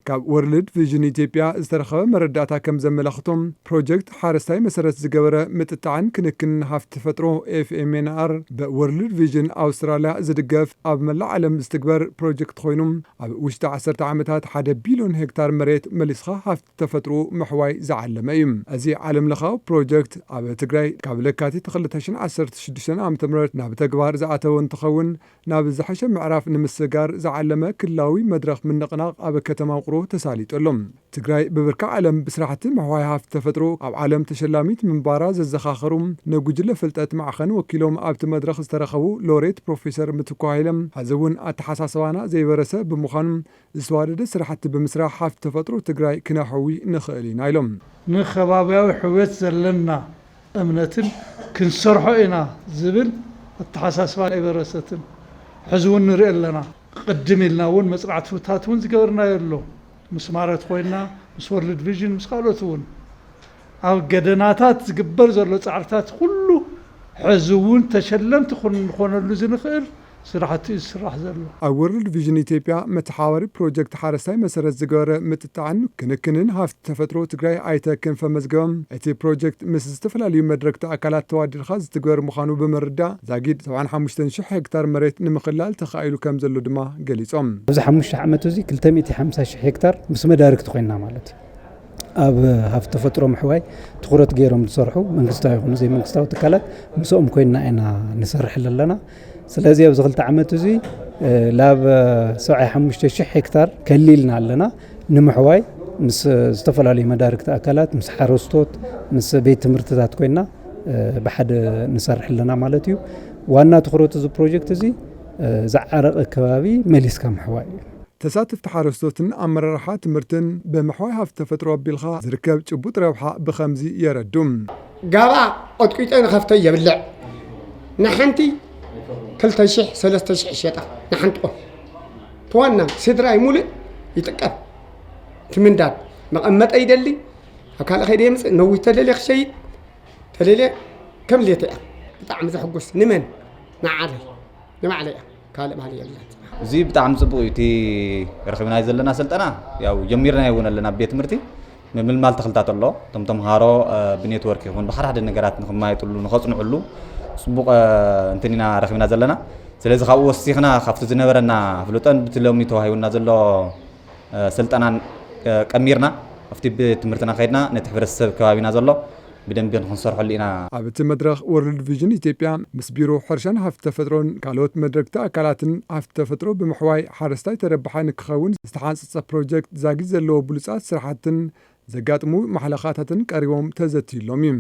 ካብ ወርልድ ቪዥን ኢትዮጵያ ዝተረኸበ መረዳእታ ከም ዘመላኽቶም ፕሮጀክት ሓረስታይ መሰረት ዝገበረ ምጥጣዕን ክንክንን ሃፍቲ ተፈጥሮ ኤፍኤምኤንአር በወርልድ ቪዥን ኣውስትራልያ ዝድገፍ ኣብ መላእ ዓለም ዝትግበር ፕሮጀክት ኮይኑ ኣብ ውሽጢ 10 ዓመታት 1 ቢልዮን ሄክታር መሬት መሊስኻ ሃፍቲ ተፈጥሮ ምሕዋይ ዝዓለመ እዩ። እዚ ዓለም ለኻዊ ፕሮጀክት ኣብ ትግራይ ካብ ለካቲት 2016 ዓ.ም ናብ ተግባር ዝኣተወ እንትኸውን ናብ ዝሓሸ ምዕራፍ ንምስጋር ዝዓለመ ክልላዊ መድረኽ ምንቕናቕ ኣብ ከተማ ውቕሮ ተሳሊጦሎም። ትግራይ ብብርካ ዓለም ብስራሕቲ ምሕዋይ ሃፍቲ ተፈጥሮ ኣብ ዓለም ተሸላሚት ምንባራ ዘዘኻኸሩ ነጉጅለ ፍልጠት ማዕኸን ወኪሎም ኣብቲ መድረኽ ዝተረኸቡ ሎሬት ፕሮፌሰር ምትኩ ሃይለም ሕዚ እውን ኣተሓሳስባና ዘይበረሰ ብምዃኑ ዝተዋደደ ስራሕቲ ብምስራሕ ሃፍቲ ተፈጥሮ ትግራይ ክነሕዊ ንኽእል ኢና ኢሎም። ንኸባቢያዊ ሕውየት ዘለና እምነትን ክንሰርሖ ኢና ዝብል ኣተሓሳስባ ኣይበረሰትን ሕዚ እውን ንሪኢ ኣለና። ቅድም ኢልና እውን መፅናዕትታት እውን ዝገበርናዮ ኣሎ ምስ ማረት ኮይና ምስ ወርልድ ቪዥን ምስ ካልኦት እውን ኣብ ገደናታት ዝግበር ዘሎ ፃዕርታት ኩሉ ሕዚ እውን ተሸለምቲ ክንኾነሉ ዝንኽእል ስራሕቲ ዝስራሕ ዘሎ ኣብ ወርልድ ቪዥን ኢትዮጵያ መተሓባሪ ፕሮጀክት ሓረስታይ መሰረት ዝገበረ ምጥጣዕን ክንክንን ሃፍቲ ተፈጥሮ ትግራይ ኣይተ ክንፈ መዝገቦም እቲ ፕሮጀክት ምስ ዝተፈላለዩ መድረክቲ ኣካላት ተዋዲድካ ዝትግበር ምዃኑ ብምርዳእ ዛጊድ 75,000 ሄክታር መሬት ንምኽላል ተኻኢሉ ከም ዘሎ ድማ ገሊፆም። ኣብዚ 5 ዓመት እዚ 250,000 ሄክታር ምስ መዳርክቲ ኮይና ማለት ኣብ ሃፍቲ ተፈጥሮ ምሕዋይ ትኩረት ገይሮም ዝሰርሑ መንግስታዊ ይኹኑ ዘይመንግስታዊ ትካላት ምስኦም ኮይና ኢና ንሰርሕ ኣለና። ስለዚህ ኣብዚ 2 ዓመት እዚ ላብ 75,000 ሄክታር ከሊልና ኣለና ንምሕዋይ ምስ ዝተፈላለዩ መዳርክቲ ኣካላት ምስ ሓረስቶት ምስ ቤት ትምህርትታት ኮይና ብሓደ ንሰርሕ ኣለና ማለት እዩ። ዋና ትኩረት እዚ ፕሮጀክት እዚ ዝዓረቐ ከባቢ መሊስካ ምሕዋይ እዩ። ተሳትፍቲ ሓረስቶትን ኣመራርሓ ትምህርትን ብምሕዋይ ሃፍቲ ተፈጥሮ ኣቢልኻ ዝርከብ ጭቡጥ ረብሓ ብኸምዚ የረዱም። ጋባ ቆጥቂጦ ንኸፍቶ የብልዕ ንሓንቲ 2,000 3,000 ሸጣ ንሓንቲ ቆም ተዋና ስድራይ ሙሉእ ይጥቀም ትምንዳድ መቐመጠ ይደሊ ኣካል ኸይደ የምፅእ ነዊት ተለለ ክሸይድ ተለለ ከም ሌተ እያ ብጣዕሚ ዘሕጉስ ንመን ንዓለይ ንባዕለይ እያ ካልእ ባህል የብለን። እዚ ብጣዕሚ ጽቡቕ እዩ። እቲ ረኺብናዮ ዘለና ስልጠና ያው ጀሚርናዮ እውን ኣለና ቤት ትምህርቲ ምልማል ተኽልታት ኣሎ እቶም ተምሃሮ ብኔትወርክ ይኹን ብሓድሓደ ነገራት ንኽማየጥሉ ንኸጽንዑሉ ጽቡቕ እንትኒና ረኺብና ዘለና። ስለዚ ካብኡ ወሲኽና ካብቲ ዝነበረና ፍሉጠን ብትሎሚ ተዋሂቡና ዘሎ ስልጠናን ቀሚርና ኣብቲ ቤት ትምህርትና ከይድና ነቲ ሕብረተሰብ ከባቢና ዘሎ ብደንቢ ክንሰርሐሉ ኢና። ኣብቲ መድረኽ ወርልድ ቪዥን ኢትዮጵያ ምስ ቢሮ ሕርሻን ሃፍቲ ተፈጥሮን ካልኦት መድረክቲ ኣካላትን ሃፍቲ ተፈጥሮ ብምሕዋይ ሓረስታይ ተረባሓ ንክኸውን ዝተሓንፀፀ ፕሮጀክት ዛጊድ ዘለዎ ብሉፃት ስራሕትን ዘጋጥሙ ማሕለኻታትን ቀሪቦም ተዘቲሎም እዩ።